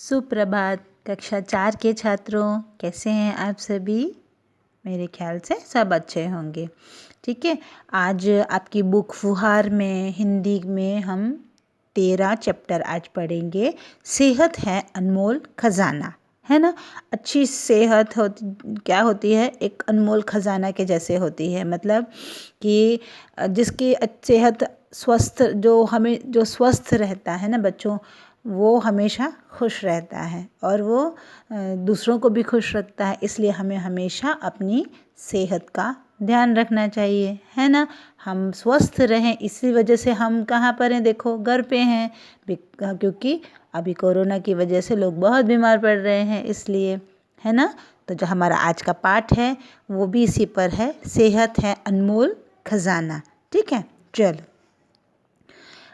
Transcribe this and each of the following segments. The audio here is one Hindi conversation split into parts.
सुप्रभात कक्षा 4 के छात्रों, कैसे हैं आप सभी। मेरे ख्याल से सब अच्छे होंगे। ठीक है, आज आपकी बुक फुहार में हिंदी में हम 13 चैप्टर आज पढ़ेंगे। सेहत है अनमोल खजाना, है ना। अच्छी सेहत क्या होती है, एक अनमोल खजाना के जैसे होती है। मतलब कि जिसकी सेहत स्वस्थ, जो स्वस्थ रहता है ना बच्चों, वो हमेशा खुश रहता है और वो दूसरों को भी खुश रखता है। इसलिए हमें हमेशा अपनी सेहत का ध्यान रखना चाहिए, है ना। हम स्वस्थ रहें, इसी वजह से हम कहाँ पर हैं, देखो घर पे हैं, क्योंकि अभी कोरोना की वजह से लोग बहुत बीमार पड़ रहे हैं, इसलिए, है ना। तो जो हमारा आज का पाठ है वो भी इसी पर है, सेहत है अनमोल खजाना। ठीक है, चलो।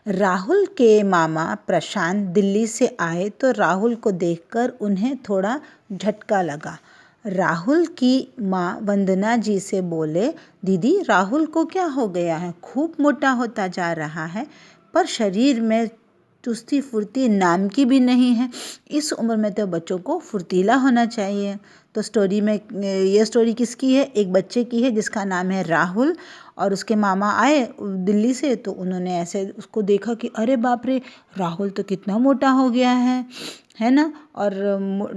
राहुल के मामा प्रशांत दिल्ली से आए तो राहुल को देखकर उन्हें थोड़ा झटका लगा। राहुल की माँ वंदना जी से बोले, दीदी राहुल को क्या हो गया है, खूब मोटा होता जा रहा है, पर शरीर में चुस्ती फुर्ती नाम की भी नहीं है। इस उम्र में तो बच्चों को फुर्तीला होना चाहिए। तो स्टोरी में ये स्टोरी किसकी है, एक बच्चे की है जिसका नाम है राहुल। और उसके मामा आए दिल्ली से, तो उन्होंने ऐसे उसको देखा कि अरे बाप रे, राहुल तो कितना मोटा हो गया है ना। और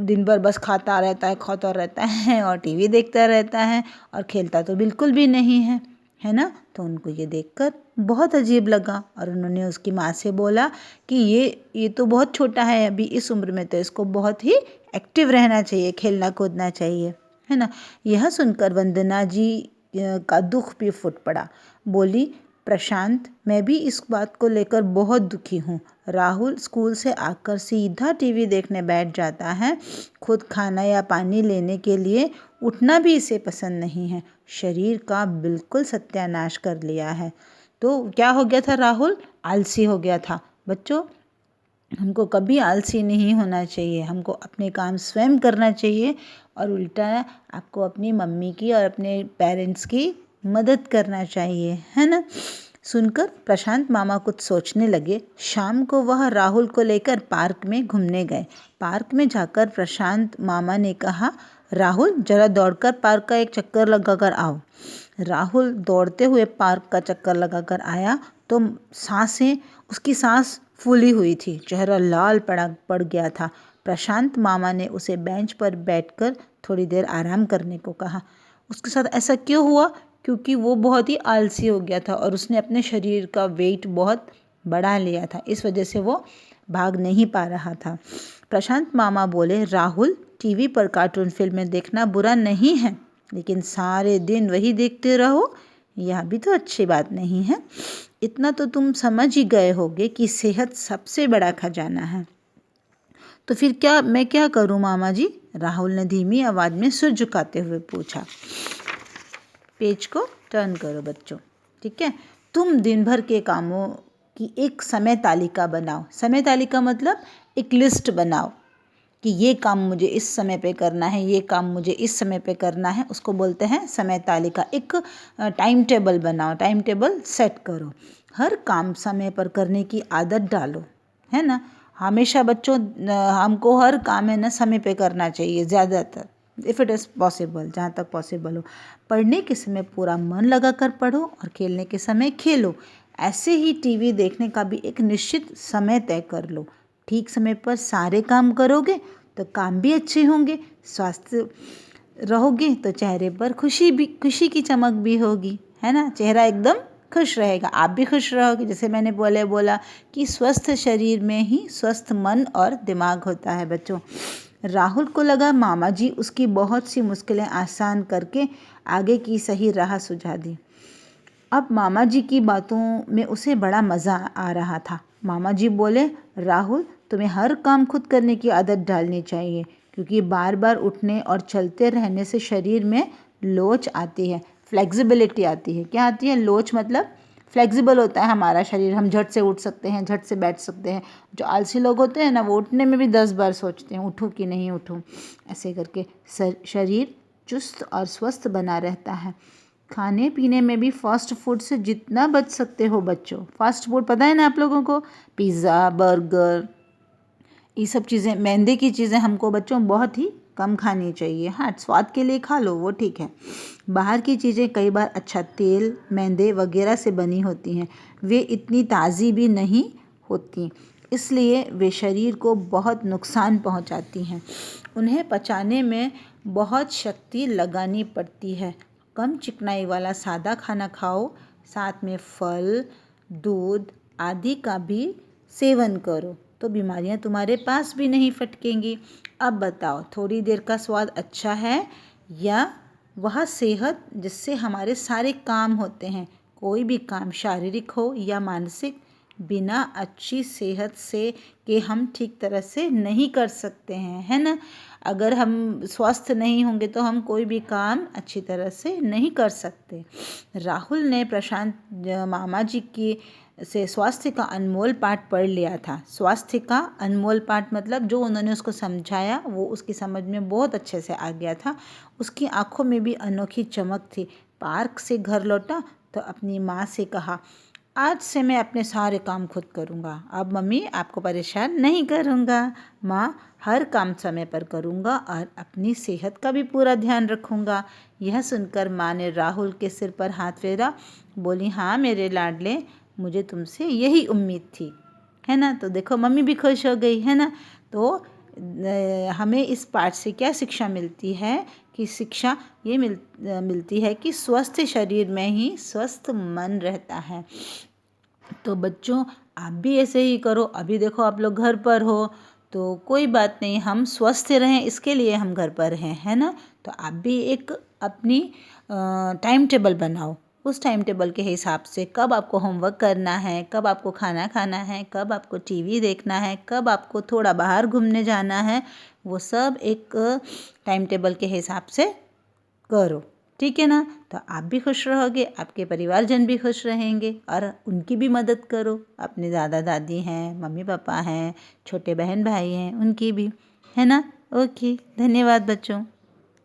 दिन भर बस खाता रहता है और टीवी देखता रहता है और खेलता तो बिल्कुल भी नहीं है ना। तो उनको ये देखकर बहुत अजीब लगा और उन्होंने उसकी माँ से बोला कि ये तो बहुत छोटा है अभी, इस उम्र में तो इसको बहुत ही एक्टिव रहना चाहिए, खेलना कूदना चाहिए, है ना। यह सुनकर वंदना जी का दुख भी फूट पड़ा। बोली, प्रशांत, मैं भी इस बात को लेकर बहुत दुखी हूँ। राहुल स्कूल से आकर सीधा टीवी देखने बैठ जाता है, खुद खाना या पानी लेने के लिए उठना भी इसे पसंद नहीं है। शरीर का बिल्कुल सत्यानाश कर लिया है। तो क्या हो गया था, राहुल आलसी हो गया था। बच्चों, हमको कभी आलसी नहीं होना चाहिए, हमको अपने काम स्वयं करना चाहिए और उल्टा आपको अपनी मम्मी की और अपने पेरेंट्स की मदद करना चाहिए, है ना। सुनकर प्रशांत मामा कुछ सोचने लगे। शाम को वह राहुल को लेकर पार्क में घूमने गए। पार्क में जाकर प्रशांत मामा ने कहा, राहुल जरा दौड़कर पार्क का एक चक्कर लगाकर आओ। राहुल दौड़ते हुए पार्क का चक्कर लगाकर आया तो उसकी सांस फूली हुई थी, चेहरा लाल पड़ गया था। प्रशांत मामा ने उसे बेंच पर बैठकर थोड़ी देर आराम करने को कहा। उसके साथ ऐसा क्यों हुआ, क्योंकि वो बहुत ही आलसी हो गया था और उसने अपने शरीर का वेट बहुत बढ़ा लिया था, इस वजह से वो भाग नहीं पा रहा था। प्रशांत मामा बोले, राहुल टीवी पर कार्टून फिल्में देखना बुरा नहीं है, लेकिन सारे दिन वही देखते रहो, यह भी तो अच्छी बात नहीं है। इतना तो तुम समझ ही गए होगे कि सेहत सबसे बड़ा खजाना है। तो फिर मैं क्या करूं मामा जी, राहुल ने धीमी आवाज़ में सिर झुकाते हुए पूछा। पेज को टर्न करो बच्चों। ठीक है, तुम दिन भर के कामों की एक समय तालिका बनाओ। समय तालिका मतलब एक लिस्ट बनाओ कि ये काम मुझे इस समय पे करना है, ये काम मुझे इस समय पे करना है, उसको बोलते हैं समय तालिका। एक टाइम टेबल बनाओ, टाइम टेबल सेट करो, हर काम समय पर करने की आदत डालो, है ना। हमेशा बच्चों हमको हर काम है ना समय पे करना चाहिए, ज़्यादातर, इफ़ इट इज़ पॉसिबल, जहाँ तक पॉसिबल हो। पढ़ने के समय पूरा मन लगा कर पढ़ो और खेलने के समय खेलो। ऐसे ही टीवी देखने का भी एक निश्चित समय तय कर लो। ठीक समय पर सारे काम करोगे तो काम भी अच्छे होंगे, स्वस्थ रहोगे तो चेहरे पर खुशी की चमक भी होगी, है ना। चेहरा एकदम खुश रहेगा, आप भी खुश रहोगे। जैसे मैंने बोला कि स्वस्थ शरीर में ही स्वस्थ मन और दिमाग होता है बच्चों। राहुल को लगा मामा जी उसकी बहुत सी मुश्किलें आसान करके आगे की सही राह सुझा दी। अब मामा जी की बातों में उसे बड़ा मज़ा आ रहा था। मामा जी बोले, राहुल तुम्हें हर काम खुद करने की आदत डालनी चाहिए, क्योंकि बार बार उठने और चलते रहने से शरीर में लोच आती है, फ्लेक्सिबिलिटी आती है। क्या आती है, लोच मतलब फ्लेक्सिबल होता है हमारा शरीर, हम झट से उठ सकते हैं, झट से बैठ सकते हैं। जो आलसी लोग होते हैं ना, वो उठने में भी 10 बार सोचते हैं, उठूँ कि नहीं उठूँ। ऐसे करके शरीर चुस्त और स्वस्थ बना रहता है। खाने पीने में भी फास्ट फूड से जितना बच सकते हो बच्चों। फास्ट फूड पता है ना आप लोगों को, पिज़्ज़ा, बर्गर, ये सब चीज़ें, मैदे की चीज़ें हमको बच्चों बहुत ही कम खानी चाहिए। हाँ, स्वाद के लिए खा लो वो ठीक है। बाहर की चीज़ें कई बार अच्छा तेल, मैदे वगैरह से बनी होती हैं, वे इतनी ताज़ी भी नहीं होती, इसलिए वे शरीर को बहुत नुकसान पहुंचाती हैं। उन्हें पचाने में बहुत शक्ति लगानी पड़ती है। कम चिकनाई वाला सादा खाना खाओ, साथ में फल, दूध आदि का भी सेवन करो, तो बीमारियां तुम्हारे पास भी नहीं फटकेंगी। अब बताओ, थोड़ी देर का स्वाद अच्छा है या वह सेहत जिससे हमारे सारे काम होते हैं, कोई भी काम शारीरिक हो या मानसिक, बिना अच्छी सेहत से के हम ठीक तरह से नहीं कर सकते हैं, है ना। अगर हम स्वस्थ नहीं होंगे तो हम कोई भी काम अच्छी तरह से नहीं कर सकते। राहुल ने प्रशांत मामा जी की से स्वास्थ्य का अनमोल पाठ पढ़ लिया था। स्वास्थ्य का अनमोल पाठ मतलब जो उन्होंने उसको समझाया वो उसकी समझ में बहुत अच्छे से आ गया था। उसकी आंखों में भी अनोखी चमक थी। पार्क से घर लौटा तो अपनी माँ से कहा, आज से मैं अपने सारे काम खुद करूँगा। अब मम्मी आपको परेशान नहीं करूँगा। माँ, हर काम समय पर करूँगा और अपनी सेहत का भी पूरा ध्यान रखूँगा। यह सुनकर माँ ने राहुल के सिर पर हाथ फेरा, बोली, हाँ मेरे लाडले, मुझे तुमसे यही उम्मीद थी, है ना। तो देखो मम्मी भी खुश हो गई, है ना। तो हमें इस पाठ से क्या शिक्षा मिलती है कि शिक्षा ये मिलती है कि स्वस्थ शरीर में ही स्वस्थ मन रहता है। तो बच्चों, आप भी ऐसे ही करो। अभी देखो आप लोग घर पर हो तो कोई बात नहीं, हम स्वस्थ रहें इसके लिए हम घर पर हैं, है ना। तो आप भी एक अपनी टाइम टेबल बनाओ। उस टाइम टेबल के हिसाब से कब आपको होमवर्क करना है, कब आपको खाना खाना है, कब आपको टीवी देखना है, कब आपको थोड़ा बाहर घूमने जाना है, वो सब एक टाइम टेबल के हिसाब से करो, ठीक है ना। तो आप भी खुश रहोगे, आपके परिवारजन भी खुश रहेंगे और उनकी भी मदद करो। अपने दादा दादी हैं, मम्मी पापा हैं, छोटे बहन भाई हैं, उनकी भी, है ना। ओके, धन्यवाद बच्चों।